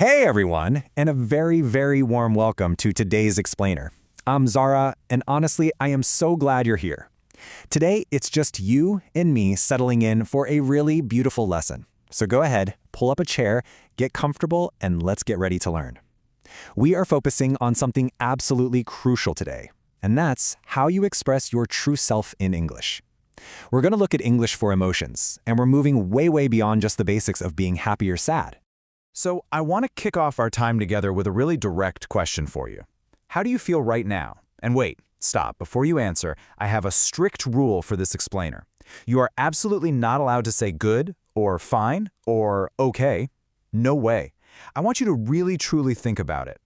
Hey everyone, and a very warm welcome to today's explainer. I'm Zara, and honestly, I am so glad you're here. Today, it's just you and me settling in for a really beautiful lesson. So go ahead, pull up a chair, get comfortable, and let's get ready to learn. We are focusing on something absolutely crucial today, and that's how you express your true self in English. We're going to look at English for emotions, and we're moving way beyond just the basics of being happy or sad. So I want to kick off our time together with a really direct question for you. How do you feel right now? And wait, stop. Before you answer, I have a strict rule for this explainer. You are absolutely not allowed to say good or fine or okay. No way. I want you to really truly think about it.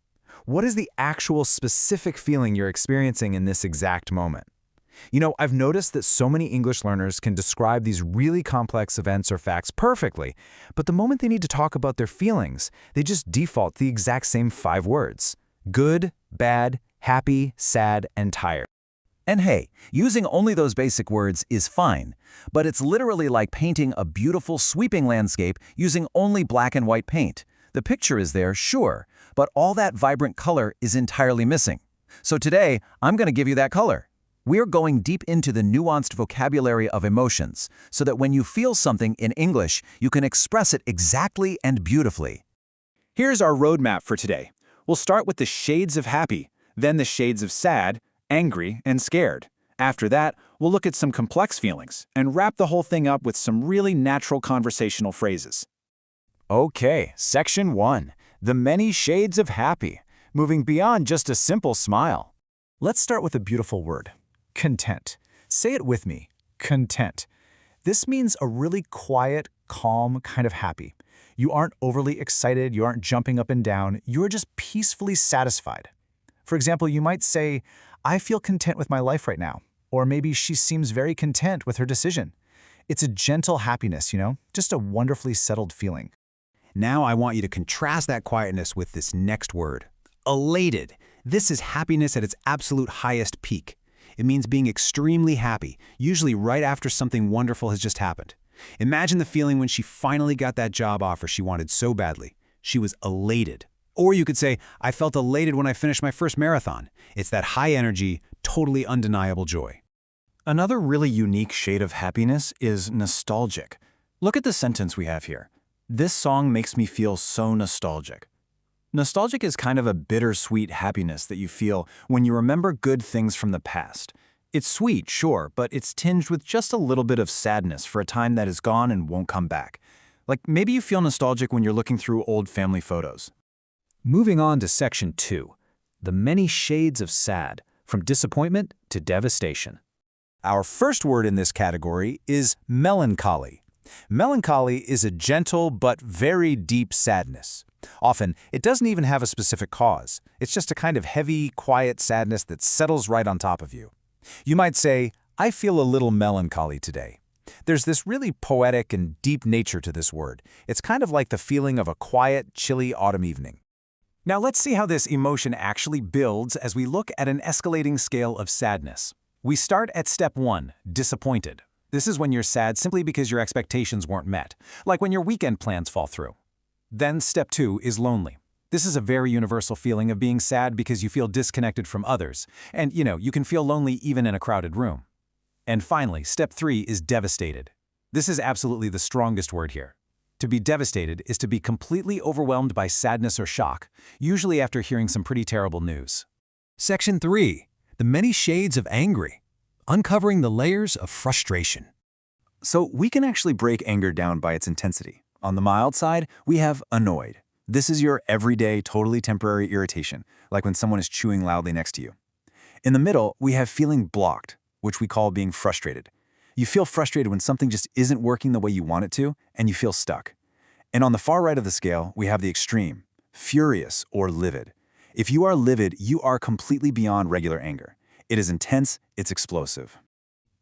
What is the actual specific feeling you're experiencing in this exact moment? You know, I've noticed that so many English learners can describe these really complex events or facts perfectly, but the moment they need to talk about their feelings, they just default to the exact same 5 words: good, bad, happy, sad, and tired. And hey, using only those basic words is fine, but it's literally like painting a beautiful sweeping landscape using only black and white paint. The picture is there, sure, but all that vibrant color is entirely missing. So today, I'm going to give you that color. We're going deep into the nuanced vocabulary of emotions, so that when you feel something in English, you can express it exactly and beautifully. Here's our roadmap for today. We'll start with the shades of happy, then the shades of sad, angry, and scared. After that, we'll look at some complex feelings and wrap the whole thing up with some really natural conversational phrases. Okay, Section 1. The many shades of happy, moving beyond just a simple smile. Let's start with a beautiful word. Content. Say it with me. Content. This means a really quiet, calm kind of happy. You aren't overly excited, you aren't jumping up and down, you're just peacefully satisfied. For example, you might say, I feel content with my life right now. Or maybe she seems very content with her decision. It's a gentle happiness, just a wonderfully settled feeling. Now I want you to contrast that quietness with this next word. Elated. This is happiness at its absolute highest peak. It means being extremely happy, usually right after something wonderful has just happened. Imagine the feeling when she finally got that job offer she wanted so badly. She was elated. Or you could say, I felt elated when I finished my first marathon. It's that high energy, totally undeniable joy. Another really unique shade of happiness is nostalgic. Look at the sentence we have here. This song makes me feel so nostalgic. Nostalgic is kind of a bittersweet happiness that you feel when you remember good things from the past. It's sweet, sure, but it's tinged with just a little bit of sadness for a time that is gone and won't come back. Like maybe you feel nostalgic when you're looking through old family photos. Moving on to Section 2. The many shades of sad, from disappointment to devastation. Our first word in this category is melancholy. Melancholy is a gentle but very deep sadness. Often, it doesn't even have a specific cause. It's just a kind of heavy, quiet sadness that settles right on top of you. You might say, I feel a little melancholy today. There's this really poetic and deep nature to this word. It's kind of like the feeling of a quiet, chilly autumn evening. Now let's see how this emotion actually builds as we look at an escalating scale of sadness. We start at step 1, disappointed. This is when you're sad simply because your expectations weren't met, like when your weekend plans fall through. Then step 2 is lonely. This is a very universal feeling of being sad because you feel disconnected from others, and you can feel lonely even in a crowded room. And finally, step 3 is devastated. This is absolutely the strongest word here. To be devastated is to be completely overwhelmed by sadness or shock, usually after hearing some pretty terrible news. Section 3. The many shades of angry. Uncovering the layers of frustration. So we can actually break anger down by its intensity. On the mild side, we have annoyed. This is your everyday, totally temporary irritation, like when someone is chewing loudly next to you. In the middle, we have feeling blocked, which we call being frustrated. You feel frustrated when something just isn't working the way you want it to, and you feel stuck. And on the far right of the scale, we have the extreme, furious or livid. If you are livid, you are completely beyond regular anger. It is intense, it's explosive.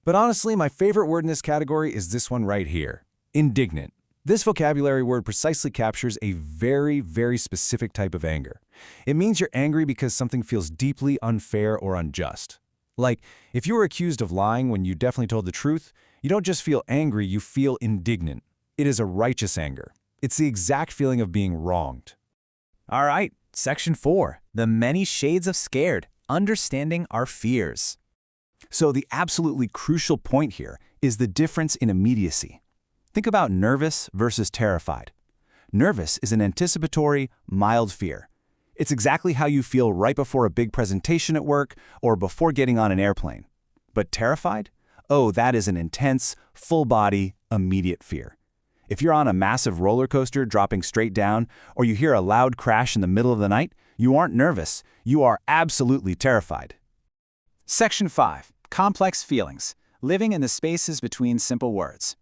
But honestly, my favorite word in this category is this one right here, indignant. This vocabulary word precisely captures a very specific type of anger. It means you're angry because something feels deeply unfair or unjust. Like, if you were accused of lying when you definitely told the truth, you don't just feel angry, you feel indignant. It is a righteous anger. It's the exact feeling of being wronged. All right, Section 4, the many shades of scared, understanding our fears. So the absolutely crucial point here is the difference in immediacy. Think about nervous versus terrified. Nervous is an anticipatory, mild fear. It's exactly how you feel right before a big presentation at work or before getting on an airplane. But terrified? Oh, that is an intense, full-body, immediate fear. If you're on a massive roller coaster dropping straight down, or you hear a loud crash in the middle of the night, you aren't nervous. You are absolutely terrified. Section 5, complex feelings, living in the spaces between simple words.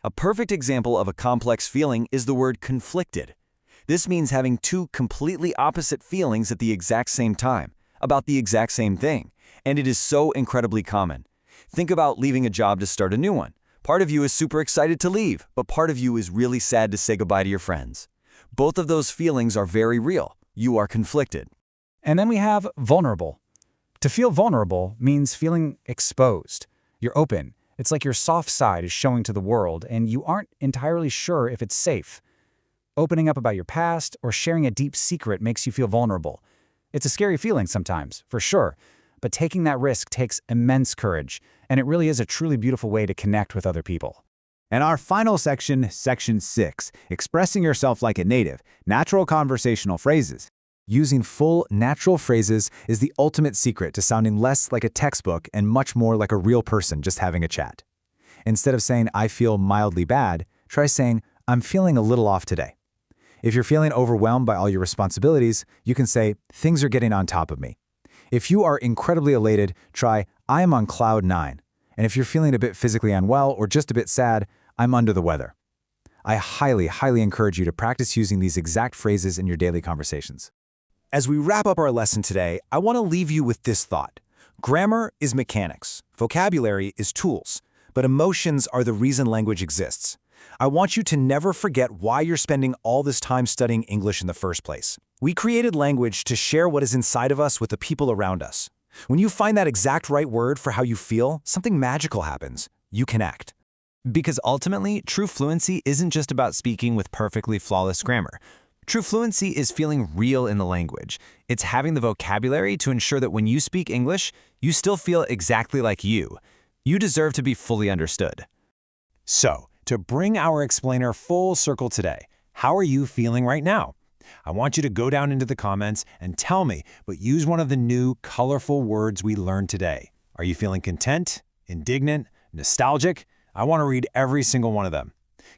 A perfect example of a complex feeling is the word conflicted. This means having two completely opposite feelings at the exact same time, about the exact same thing, and it is so incredibly common. Think about leaving a job to start a new one. Part of you is super excited to leave, but part of you is really sad to say goodbye to your friends. Both of those feelings are very real. You are conflicted. And then we have vulnerable. To feel vulnerable means feeling exposed. You're open. It's like your soft side is showing to the world, and you aren't entirely sure if it's safe. Opening up about your past or sharing a deep secret makes you feel vulnerable. It's a scary feeling sometimes, for sure, but taking that risk takes immense courage, and it really is a truly beautiful way to connect with other people. And our final section, Section 6, expressing yourself like a native, natural conversational phrases. Using full, natural phrases is the ultimate secret to sounding less like a textbook and much more like a real person just having a chat. Instead of saying, I feel mildly bad, try saying, I'm feeling a little off today. If you're feeling overwhelmed by all your responsibilities, you can say, things are getting on top of me. If you are incredibly elated, try, I am on cloud 9. And if you're feeling a bit physically unwell or just a bit sad, I'm under the weather. I highly, highly encourage you to practice using these exact phrases in your daily conversations. As we wrap up our lesson today, I want to leave you with this thought. Grammar is mechanics, vocabulary is tools, but emotions are the reason language exists. I want you to never forget why you're spending all this time studying English in the first place. We created language to share what is inside of us with the people around us. When you find that exact right word for how you feel, something magical happens. You connect. Because ultimately, true fluency isn't just about speaking with perfectly flawless grammar. True fluency is feeling real in the language. It's having the vocabulary to ensure that when you speak English, you still feel exactly like you. You deserve to be fully understood. So, to bring our explainer full circle today, how are you feeling right now? I want you to go down into the comments and tell me, but use one of the new, colorful words we learned today. Are you feeling content, indignant, nostalgic? I want to read every single one of them.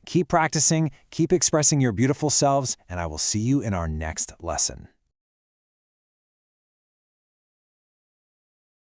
Keep practicing, keep expressing your beautiful selves, and I will see you in our next lesson.